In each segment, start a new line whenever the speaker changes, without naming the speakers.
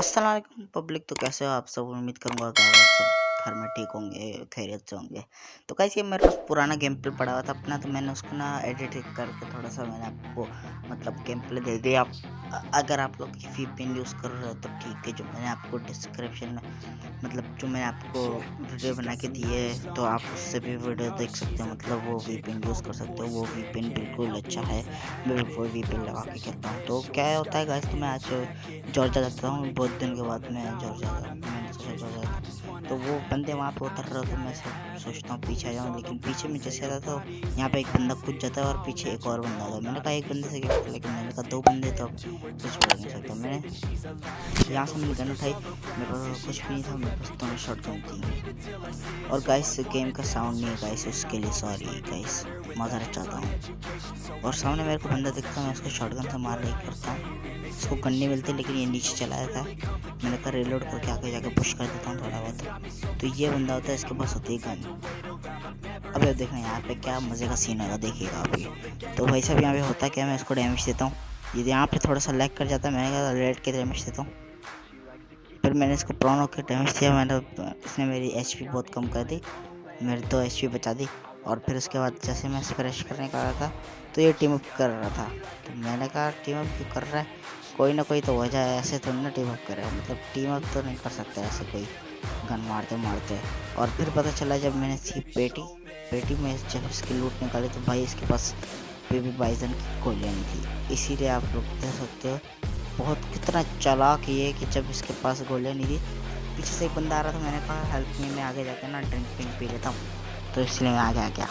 अस्सलाम वालेकुम पब्लिक। तो कैसे हो आप सब? उम्मीद करूंगा कि आप सब घर में ठीक होंगे, खैरियत से होंगे। तो कैसे ये मेरे पास पुराना गेम प्ले पड़ा हुआ था अपना, तो मैंने उसको ना एडिट करके थोड़ा सा मैंने आपको मतलब गेम प्ले दे दिया। अगर आप लोग VPN यूज़ कर रहे हो तो ठीक है, जो मैंने आपको डिस्क्रिप्शन में मतलब जो मैंने आपको वीडियो बना के दी है तो आप उससे भी वीडियो देख सकते हो, मतलब वो VPN यूज़ कर सकते हो। वो VPN बिल्कुल अच्छा है, मैं वो VPN लगा के खेलता हूँ। तो क्या होता है गाइस, तो मैं आज जॉर्जिया जाता हूँ, बहुत दिन के बाद मैं जॉर्जिया मैंने सोचा जॉर्जिया तो वो बंदे वहाँ पे उतर रहे, तो मैं सोचता हूँ पीछे आ जाऊँ, लेकिन पीछे में जैसे आता तो यहाँ पे एक बंदा कूद जाता है और पीछे एक और बंदा आता है। मैंने कहा एक बंदे से क्या, लेकिन मैंने कहा दो बंदे तो कुछ बोल नहीं सकता। मैंने यहाँ से मैंने गन उठाई, मेरे पास कुछ भी नहीं था, मेरे पास दोनों शॉटगन थी। और गाइस गेम का साउंड नहीं है गाइस, उसके लिए सॉरी गाइस, माजरत चाहता हूँ। और सामने मेरे को बंदा दिखता है, मैं उसको शॉटगन से मार नहीं करता हूँ, उसको गन नहीं मिलती, लेकिन ये नीचे चला जाता है। मैंने कहा रिलोड करके आगे जाके पुश कर देता हूँ थोड़ा बहुत। तो ये बंदा होता है, इसके पास होती है गन। अब देखना यहाँ पे क्या मज़े का सीन होगा, देखिएगा आप। तो भाई साहब यहाँ पे होता है क्या, मैं इसको डैमेज देता हूँ, ये यहाँ पे थोड़ा सा लैग कर जाता है, मैंने कहा रेड के डैमेज देता हूँ। फिर मैंने इसको प्रॉन होकर डैमेज दिया, मैंने इसने मेरी HP बहुत कम कर दी, मेरी 2 HP बचा दी। और फिर उसके बाद जैसे मैं स्क्रैच करने का रहा था तो ये टीम अप कर रहा था, तो मैंने कहा टीम अप क्यों कर रहा है, कोई ना कोई तो वजह है, ऐसे तो ना टीम अप करे, मतलब टीम अप तो नहीं कर सकता ऐसे कोई गन मारते मारते। और फिर पता चला जब मैंने इसकी पेटी में जब इसकी लूट निकाली तो भाई इसके पास बेबी बाइजन की गोलियाँ नहीं थी। इसीलिए आप लोग देख सकते हो बहुत कितना चालाक ये कि जब इसके पास गोलियाँ नहीं थी, पीछे से एक बंदा आ रहा था, मैंने कहा हेल्प मी, मैं आगे जाके ना ड्रिंक पी लेता हूँ, तो इसलिए मैं आगे आ गया।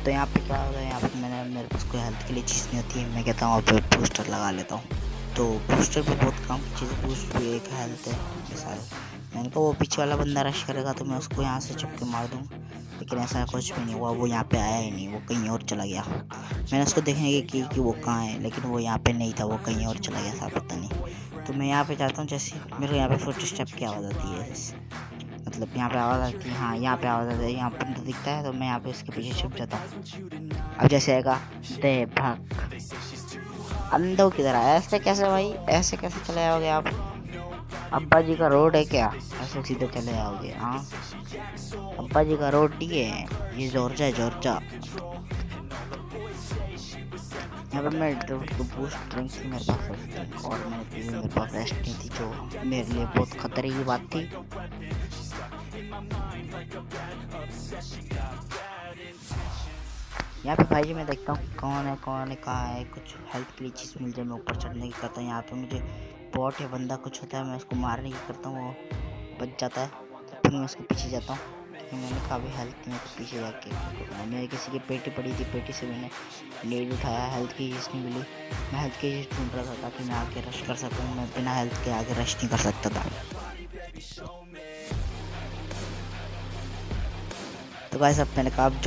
तो यहाँ पे क्या होता है, यहाँ पे मेरे पास कोई हेल्थ के लिए चीज़ नहीं होती है, मैं कहता हूँ अब बूस्टर लगा लेता हूँ। तो बूस्टर भी बहुत काम की चीज़, बूस्ट भी एक हेल्थ है मिसाल। मैंने कहा वो पीछे वाला बंदा रश करेगा तो मैं उसको यहाँ से चुप के मार दूँ, लेकिन ऐसा कुछ भी नहीं हुआ, वो यहाँ पे आया ही नहीं, वो कहीं और चला गया। मैंने उसको देखने की कि वो कहाँ है, लेकिन वो यहाँ पे नहीं था, वो कहीं और चला गया था, पता नहीं। तो मैं यहाँ पे जाता हूँ, जैसे मेरे को यहाँ पे फुट स्टेप की आवाज़ आती है, मतलब यहाँ पे आवाज़ आती है, हाँ यहाँ पे आवाज़ आती है, यहाँ पर तो दिखता है, तो मैं यहाँ पे इसके पीछे छुप जाता हूँ। अब जैसे आएगा दे भाग अंधों की तरह, ऐसे कैसे भाई, ऐसे कैसे चले जाओगे आप? अब्बा जी का रोड है क्या, ऐसे सीधे चले जाओगे? हाँ अब्बा जी का रोड नहीं है, ये जॉर्जिया है जॉर्जिया। यहाँ पर मैं बूस्ट ड्रिंक थी मेरे पास, और मैंने पी, मेरे पास रेस्ट नहीं थी, जो मेरे लिए बहुत खतरे की बात थी। यहाँ पे भाई जी मैं देखता हूँ कौन है कहाँ है, कुछ हेल्प के लिए चीज़ मिल जाए, मैं ऊपर चढ़ने की करता हूँ। यहाँ पे मुझे बॉट या बंदा कुछ होता है, मैं उसको मारने की करता हूँ, वो बच जाता है, तो फिर मैं उसके पीछे जाता हूँ। मैंने कहा भी हेल्थ नहीं है तो पीछे जाके मैंने किसी की पेटी पड़ी थी, पेटी से मैंने लीड उठाया, हेल्थ की चीज़ नहीं मिली, मैं हेल्थ की चीज़ ढूंढ रहा था ताकि मैं आगे रश कर सकूँ, मैं बिना हेल्थ के आगे रश नहीं कर सकता था। तो गाइस अब मैंने कहा अब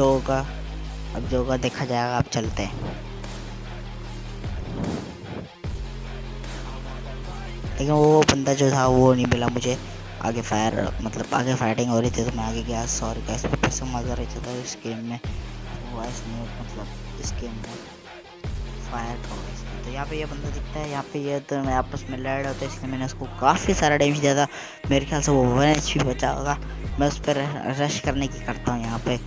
जो होगा देखा जाएगा, अब चलते हैं। लेकिन वो बंदा जो था वो नहीं मिला मुझे, आगे फायरिंग हो रही थी तो मैं आगे गया। सॉरी गाइस, पैसा मज़ा रही था इस गेम में, वॉइस नहीं, मतलब इस गेम में फायर हो गया। तो यहाँ पे ये बंदा दिखता है, यहाँ पे ये तो मैं आपस में लड़ होता है, इसलिए मैंने उसको काफ़ी सारा डैमेज दिया था, मेरे ख्याल से वो 1 HP बचा होगा। मैं उस पर रश करने की करता हूँ, यहाँ पे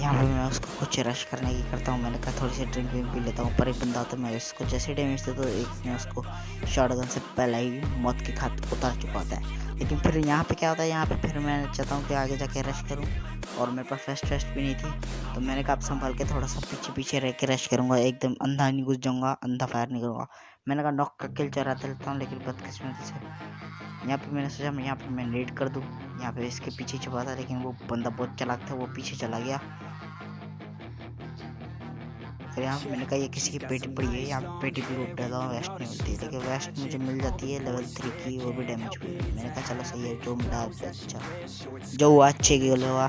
मैं उसको कुछ रश करने की करता हूँ। मैंने कहा थोड़ी सी ड्रिंक भी लेता हूँ, पर एक बंदा होता है, मैं इसको जैसे डैमेज देता हूँ, एक ने उसको शॉटगन से पहले ही मौत की घाट उतार चुका होता है। लेकिन फिर यहाँ पे क्या होता है, यहाँ पे फिर मैं चाहता हूँ कि आगे जाके रश करूँ, और मेरे पास फेस्ट भी नहीं थी, तो मैंने कहा संभाल के थोड़ा सा पीछे रह के रश करूँगा, एकदम अंधा नहीं घुस जाऊँगा, अंधा फायर नहीं करूँगा। मैंने कहा नॉक का किल चलाते लेता हूँ, लेकिन बदकिस्मती से यहाँ पे मैंने सोचा मैं यहाँ पे मैं नीड कर दूँ, यहाँ पे इसके पीछे छुपा था, लेकिन वो बंदा बहुत चालाक था, वो पीछे चला गया। फिर यहाँ मैंने कहा ये किसी की पेटी पड़ी है, यहाँ पे पेटी भी लूट डाला, वेस्ट नहीं मिलती, लेकिन वेस्ट मुझे मिल जाती है लेवल 3 की, वो भी डैमेज हुई। मैंने कहा चलो सही है, जो मिला अच्छा जो हुआ अच्छे की हुआ।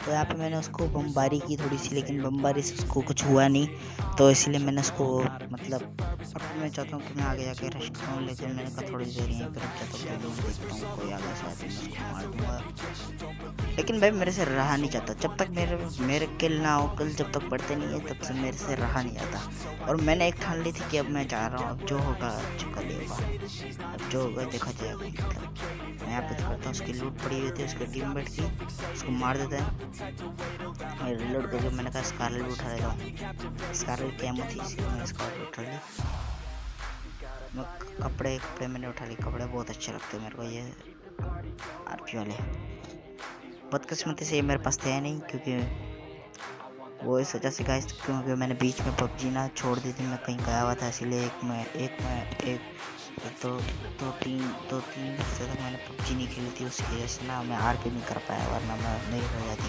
तो यहाँ पे मैंने उसको बमबारी की थोड़ी सी, लेकिन बमबारी से उसको कुछ हुआ नहीं, तो इसलिए मैंने उसको मतलब अब मैं चाहता हूँ कि मैं आगे जाके रश करूँ, लेकिन मैंने कहा थोड़ी देर यहीं पर रुक जाता हूँ, देखता हूँ कोई आगे शायद मैं उसको मार दूँगा। लेकिन भाई मेरे से रहा नहीं जाता, जब तक मेरे किल ना हो, किल जब तक बढ़ते नहीं है तब से मेरे से रहा नहीं जाता। और मैंने एक ठान ली थी कि अब मैं जा रहा हूँ, अब जो होगा अच्छा कल होगा, अब जो होगा देखा जाएगा। मतलब मैं यहाँ पे तो करता हूँ, उसकी लूट पड़ी हुई थी उसके टीममेट की, उसको मार देते हैं। मैं रिलोड करके मैंने कहा स्कारलेट भी उठा लेता हूँ, स्कारलेट की एमो थी इसलिए मैंने स्कारलेट उठा ली। मैं कपड़े मैंने उठा ली, कपड़े बहुत अच्छे लगते हैं मेरे को ये आरपी वाले। बदकिस्मती से ये मेरे पास थे नहीं, क्योंकि वो इस वजह से गाइस, क्योंकि मैंने बीच में पबजी ना छोड़ दी थी, मैं कहीं गया हुआ था, इसलिए दो तीन हफ्ते तक मैंने पबजी नहीं खेली थी, उसकी वजह से ना मैं आरपी नहीं कर पाया, वरना मैं नहीं रह जाती।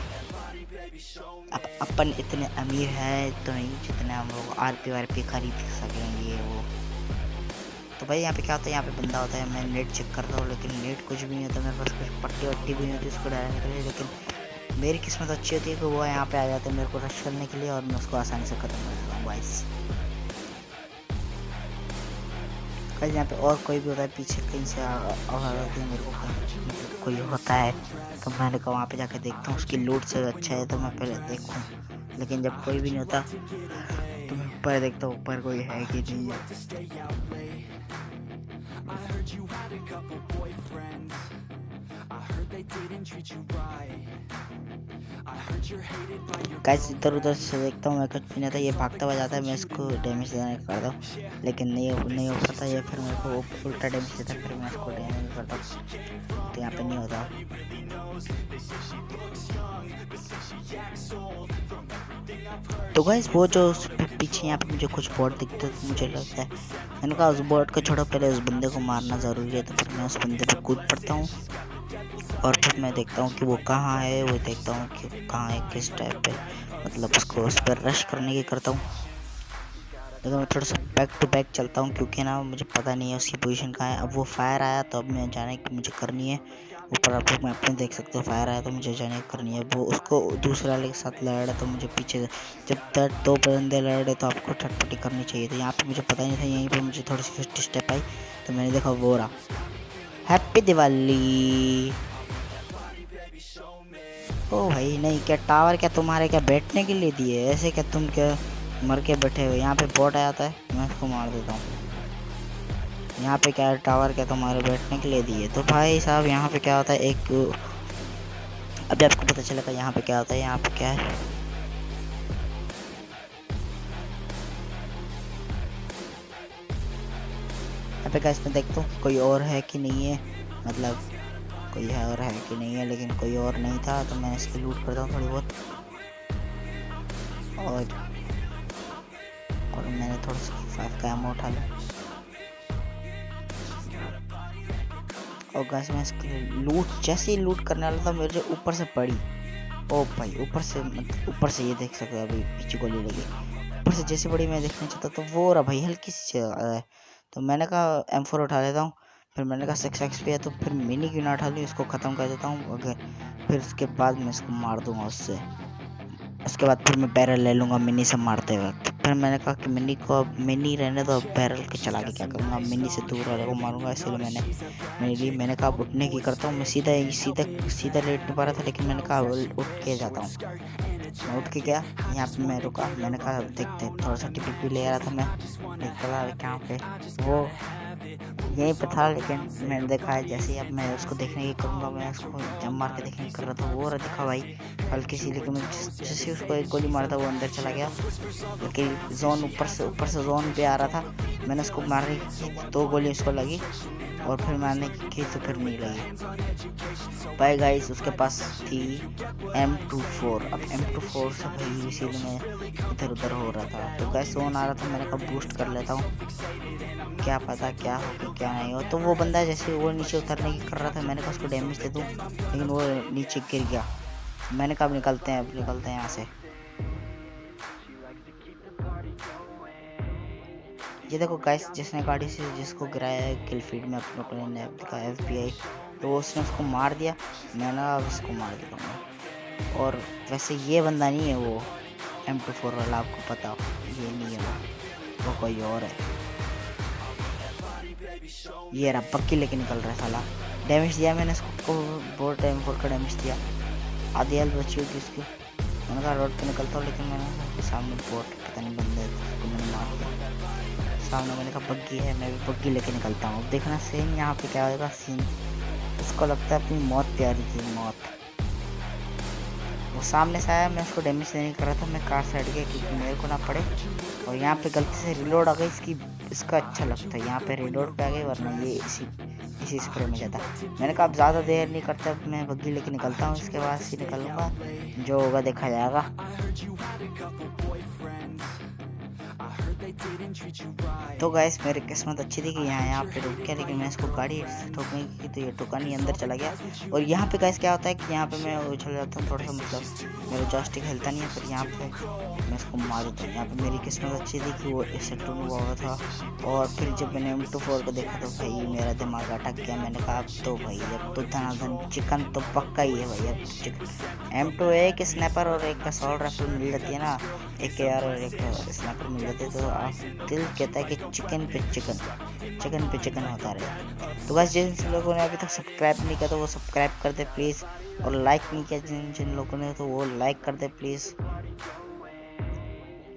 अब अपन इतने अमीर हैं तो नहीं जितने हम लोग आरपी खरीद सकें ये वो। तो भाई यहाँ पे क्या होता है, यहाँ पे बंदा होता है, मैं नेट चेक करता हूँ, लेकिन नेट कुछ भी नहीं होता मेरे पास, कुछ पट्टी वट्टी भी नहीं होती उसको डालने के लिए। लेकिन मेरी किस्मत अच्छी होती है कि वो यहाँ पे आ जाते हैं मेरे को रश करने के लिए, और मैं उसको आसानी से ख़त्म कर देता हूँ गाइस। कहीं यहाँ पे और कोई भी होता है पीछे कहीं से आवाज़ आती है मेरे को, मतलब कोई होता है, तो मैंने कहा वहाँ पे जाके देखता हूँ उसकी लूट से अच्छा है तो मैं पहले देखूँ। लेकिन जब कोई भी नहीं होता तो मैं ऊपर देखता हूँ ऊपर कोई है कि नहीं है। गाइस इधर उधर से देखता हूँ, मैं कुछ भी नहीं था, ये भागता हुआ जाता है, मैं इसको डैमेज देने का करता हूँ, लेकिन नहीं हो पाता, या फिर मेरे को उल्टा डैमेज देता है, फिर मैं इसको डैमेज करता हूँ, तो यहाँ पे नहीं होता। तो गाइस वो जो पीछे यहाँ पे मुझे कुछ बोर्ड दिखते तो मुझे लगता है, मैंने कहा उस बोर्ड को छोड़ो, पहले उस बंदे को मारना ज़रूरी है, तो फिर मैं उस बंदे पे कूद पड़ता हूँ, और फिर मैं देखता हूँ कि वो कहाँ है, वो देखता हूँ कि कहाँ है, किस टाइप पे, मतलब उसको उस पर रश करने की करता हूँ। लेकिन मैं थोड़ा सा बैक टू बैक चलता हूँ, क्योंकि ना मुझे पता नहीं है उसकी पोजीशन कहाँ है। अब वो फायर आया तो अब मैं जाने की मुझे करनी है, ऊपर आप लोग मैप में देख सकते हो फायर आया तो मुझे जाने की करनी है। वो उसको दूसरे वाले के साथ लड़ रहा तो मुझे पीछे, जब दो बंदे लड़ रहे तो आपको ठटपटी करनी चाहिए। तो यहाँ पे मुझे पता नहीं था, यहीं पे मुझे थोड़ी सी फर्स्ट स्टेप आई तो मैंने देखा वो रहा। हैप्पी दिवाली। ओ भाई नहीं, क्या टावर क्या तुम्हारे क्या बैठने के लिए दिए ऐसे, क्या तुम क्या मर के बैठे हुए। यहाँ पे बोट आता है, मैं उसको मार देता हूँ। यहाँ पे क्या टावर क्या तुम्हारे बैठने के लिए दिए। तो भाई साहब यहाँ पे क्या होता है, एक अभी आपको पता चलेगा यहाँ पे क्या होता है। यहाँ पे क्या है, यहाँ पे क्या इसमें देखता हूँ कोई और है कि नहीं है, मतलब कोई है और है कि नहीं है, लेकिन कोई और नहीं था तो मैं इसकी लूट करता हूँ थोड़ी बहुत। और मैंने थोड़ा सा 5 का एमो उठा लिया, और गाइस मैं इसकी लूट जैसे ही लूट करने वाला था मेरे ऊपर से पड़ी। ओ भाई ऊपर से, मतलब ऊपर से ये देख सकते हो, अभी पीछे गोली लगी ऊपर से जैसे बड़ी मैं देखना चाहता तो वो रहा भाई हल्की सी है। तो मैंने कहा M4 उठा लेता हूँ, फिर मैंने कहा 6 XP है तो फिर मिनी क्यों ना उठा ली, उसको ख़त्म कर देता हूँ। अगर फिर उसके बाद मैं इसको मार दूंगा उससे, उसके बाद फिर मैं बैरल ले लूँगा मिनी से मारते वक्त। फिर मैंने कहा कि मिनी को अब मिनी रहने दो, बैरल के चला के क्या करूँगा, मिनी से दूर वाले को मारूंगा, इसलिए मैंने कहा उठने की करता हूँ। मैं सीधा लेट नहीं पा रहा था, लेकिन मैंने कहा उठ के जाता हूँ। मैं उठ के गया, यहाँ पे मैं रुका, मैंने कहा देखते थोड़ा सा टिपी ले रहा था, मैं निकला कहाँ पे वो यहीं पे था, लेकिन मैंने देखा है जैसे ही अब मैं उसको देखने की करूँगा, मैं उसको जम मार के देखने की कर रहा था, वो दिखा भाई हल्की सी, लेकिन मैं जैसे उसको एक गोली मारा था वो अंदर चला गया, लेकिन जोन ऊपर से जोन पे आ रहा था। मैंने उसको मारने की 2 गोली उसको लगी, और फिर मारने की तो फिर नहीं लगी। भाई गाइस उसके पास थी M24, अब M24 से भाई इसीलिए मैं इधर उधर हो रहा था। तो गाइस जोन आ रहा था, मैंने कहा बूस्ट कर लेता हूँ, क्या पता क्या हो क्या नहीं हो। तो वो बंदा जैसे वो नीचे उतरने की कर रहा था, मैंने कहा उसको डैमेज दे दूँ, लेकिन वो नीचे गिर गया। मैंने कहा अब निकलते हैं यहाँ से। ये देखो गाइस जिसने गाड़ी से जिसको गिराया है किल फीड में अपने ने दिखा FBI, तो उसने उसको मार दिया, मैंने अब इसको मार देता हूँ। और वैसे ये बंदा नहीं है वो M24 वाला, आपको पता हो, ये नहीं है वो कोई और है। ये रहा पक्की लेके निकल रहा है साला। डैमेज दिया मैंने इसको, बहुत टाइम फोर का डैमेज दिया, आधी हेल्थ बची होगी इसकी। मैंने कहा रोड पे निकलता हूँ, लेकिन मैंने सामने बोट पता नहीं बंदे उसको मैंने मार दिया सामने। मैंने कहा बग्गी है, मैं भी बग्गी लेके निकलता हूँ। देखना सीन यहाँ पे क्या होगा सीन। इसको लगता है अपनी मौत प्यारी थी, मौत। वो सामने से आया, मैं उसको डैमेज नहीं कर रहा था, मैं कार से हट गया क्योंकि मेरे को ना पड़े। और यहाँ पे गलती से रिलोड आ गई इसका अच्छा लगता है, यहाँ पे रिलोड पे आ गई, वरना ये इसी स्प्रे में जाता। मैंने कहा अब ज़्यादा देर नहीं करता, मैं बग्गी लेके निकलता हूँ, इसके बाद से निकलूँगा, जो होगा देखा जाएगा। तो गाइस मेरी किस्मत अच्छी थी कि यहाँ पे रुक गया, लेकिन मैं इसको गाड़ी ठोकने की तो ये ठोका नहीं, अंदर चला गया। और यहाँ पे गाइस क्या होता है कि यहाँ पे मैं उछल जाता हूँ थोड़ा सा, मतलब मेरा जॉयस्टिक हिलता नहीं है, फिर यहाँ पे मैं इसको मार देता हूँ। यहाँ पे मेरी किस्मत अच्छी थी कि वो इस सेक्टर में हुआ था। और फिर जब मैंने M24 को देखा तो भाई मेरा दिमाग अटक गया। मैंने कहा अब तो भाई अब तो धनाधन चिकन तो पक्का ही है भाई, अब चिकन। M2 एक स्नैपर और एक असॉल्ट राइफल मिल जाती है ना, एक AR और एक स्नैपर मिल जाती है, तो आप दिल कहता है कि चिकन पे चिकन होता रहे। तो बस जिन लोगों ने अभी तक सब्सक्राइब नहीं किया तो वो सब्सक्राइब कर दे प्लीज़, और लाइक नहीं किया जिन लोगों ने तो वो लाइक कर दे प्लीज़।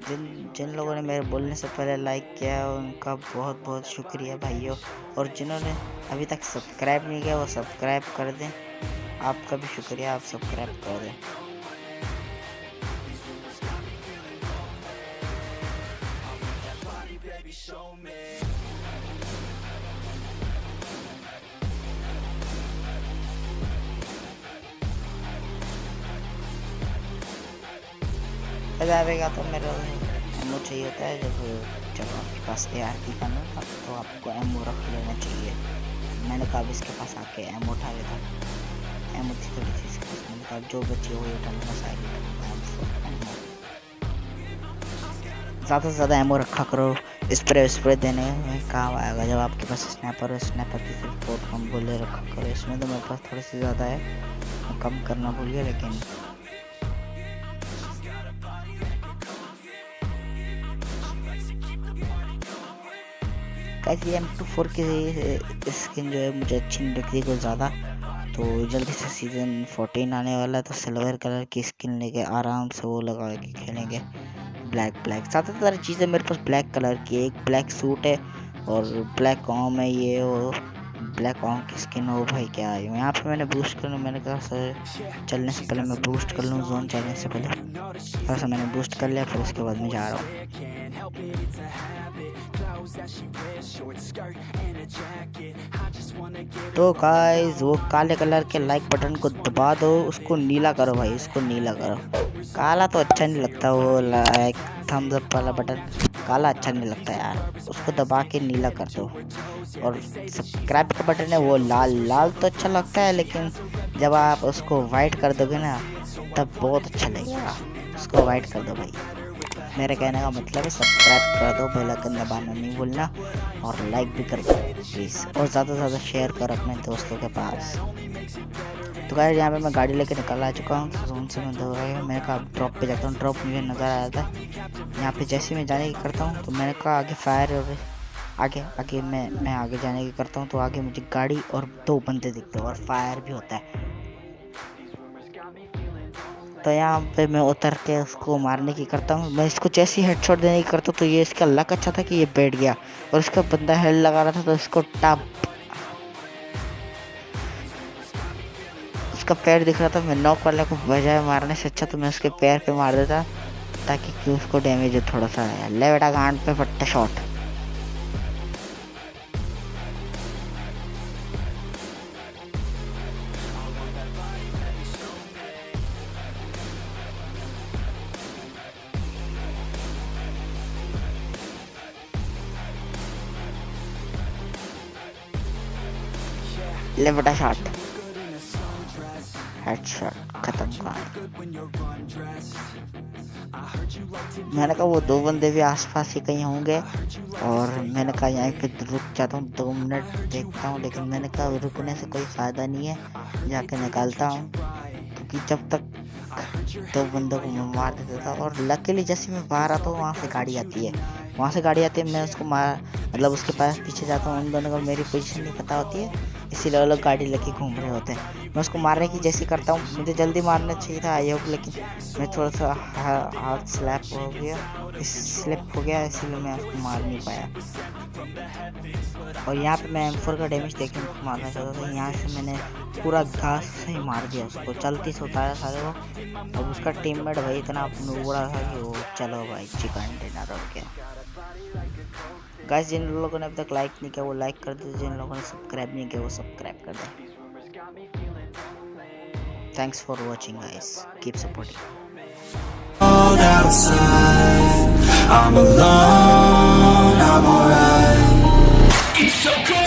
जिन लोगों ने मेरे बोलने से पहले लाइक किया उनका बहुत बहुत शुक्रिया भाइयों, और जिन्होंने अभी तक सब्सक्राइब नहीं किया वो सब्सक्राइब कर दें। आपका भी शुक्रिया, आप सब्सक्राइब कर दें। आएगा तो मेरा एमओ चाहिए होता है, जब आपके पास AR की गन हो तो आपको एमओ रख लेना चाहिए। मैंने कहा इसके पास आके एमओ उठा लेता, एमओ थी थोड़ी सी इसके पास, मैंने कहा जो बची हुई उठा लेना सारी। ज़्यादा से ज़्यादा एमओ रखा करो, स्प्रे देने में काम आएगा जब आपके पास स्नैपर हो। स्नैपर की सिर्फ बहुत कम गोले रखा करो, इसमें तो मेरे पास थोड़ी सी ज़्यादा है, कम करना भूलिए। लेकिन कैसे M24 की स्किन जो है मुझे अच्छी नहीं लगती कुछ ज़्यादा, तो जल्दी से सीज़न 14 आने वाला है, तो सिल्वर कलर की स्किन लेके आराम से वो लगा के खेलेंगे। ब्लैक ज़्यादातर चीज़ें मेरे पास ब्लैक कलर की, एक ब्लैक सूट है और ब्लैक कॉम है, ये वो ब्लैक कॉम की स्किन हो भाई क्या है। यहाँ पे मैंने बूस्ट कर लूँ, मैंने कहा सर चलने से पहले मैं बूस्ट कर लूँ, जोन चलने से पहले थोड़ा सा मैंने बूस्ट कर लिया, फिर उसके बाद मैं जा रहा हूँ। तो गाइस वो काले कलर के लाइक बटन को दबा दो, उसको नीला करो भाई, उसको नीला करो। काला तो अच्छा नहीं लगता, वो लाइक थम्स अप वाला बटन काला अच्छा नहीं लगता यार, उसको दबा के नीला कर दो। और सब्सक्राइब का बटन है वो लाल तो अच्छा लगता है, लेकिन जब आप उसको वाइट कर दोगे ना तब बहुत अच्छा लगेगा। उसको वाइट कर दो भाई, मेरे कहने का मतलब है सब्सक्राइब कर दो, बेल आइकन दबाना नहीं भूलना, और लाइक भी कर दो प्लीज़, और ज़्यादा से ज़्यादा शेयर करो अपने दोस्तों के पास। तो गाइस यहाँ पे मैं गाड़ी लेके निकल आ चुका हूँ, जोन से मैं दौड़ रहा हूँ। मैंने कहा ड्रॉप पे जाता हूँ, ड्रॉप मुझे नज़र आया था यहाँ पे। जैसे मैं जाने की करता हूँ तो मैंने कहा आगे फायर, और आगे मैं आगे जाने की करता हूँ तो आगे मुझे गाड़ी और 2 बंदे दिखते हैं और फायर भी होता है। तो यहाँ पे मैं उतर के उसको मारने की करता हूँ। मैं इसको जैसे ही हेडशॉट देने की करता हूँ तो ये इसका लक अच्छा था कि ये बैठ गया, और इसका बंदा हेड लगा रहा था तो इसको टप उसका पैर दिख रहा था। मैं नॉक वाले को बजाय मारने से अच्छा तो मैं उसके पैर पे मार देता ताकि उसको डैमेज थोड़ा सा आया। ले बेटा गांड पे फट्टा शॉट। ले बेटा शॉट, हेडशॉट खत्म कहानी। मैंने कहा वो 2 बंदे भी आसपास ही कहीं होंगे, और मैंने कहा यहाँ पे रुक जाता हूँ 2 मिनट देखता हूँ, लेकिन मैंने कहा रुकने से कोई फ़ायदा नहीं है, जाके निकालता हूँ, क्योंकि जब तक दो बंदों को मैं मार देता था। और लकीली जैसे मैं बाहर आता हूँ वहाँ से गाड़ी आती है, मैं उसको मार मतलब उसके पास पीछे जाता हूँ। उन दोनों को मेरी पोजीशन नहीं पता होती है, इसीलिए वो लोग गाड़ी लेके घूम रहे होते हैं। मैं उसको मारने की जैसी करता हूँ, मुझे जल्दी मारना चाहिए था आई होप, लेकिन मैं थोड़ा सा हाथ स्लिप हो गया इसीलिए मैं उसको मार नहीं पाया। और यहाँ पे मैं M4 का डैमेज देखने को मारना चाहता था, यहाँ से मैंने पूरा घास से ही मार दिया उसको, चलती से उतारा सारे को। अब उसका टीममेट भाई इतना नूबड़ा था कि वो चलो भाई चिकन डिनर हो गया। गाइस जिन लोगों ने अब तक लाइक नहीं किया वो लाइक कर दे, जिन लोगों ने सब्सक्राइब नहीं किया वो सब्सक्राइब कर दे। Thanks for watching guys, keep supporting. I'm alone, I'm alright. It's so cold.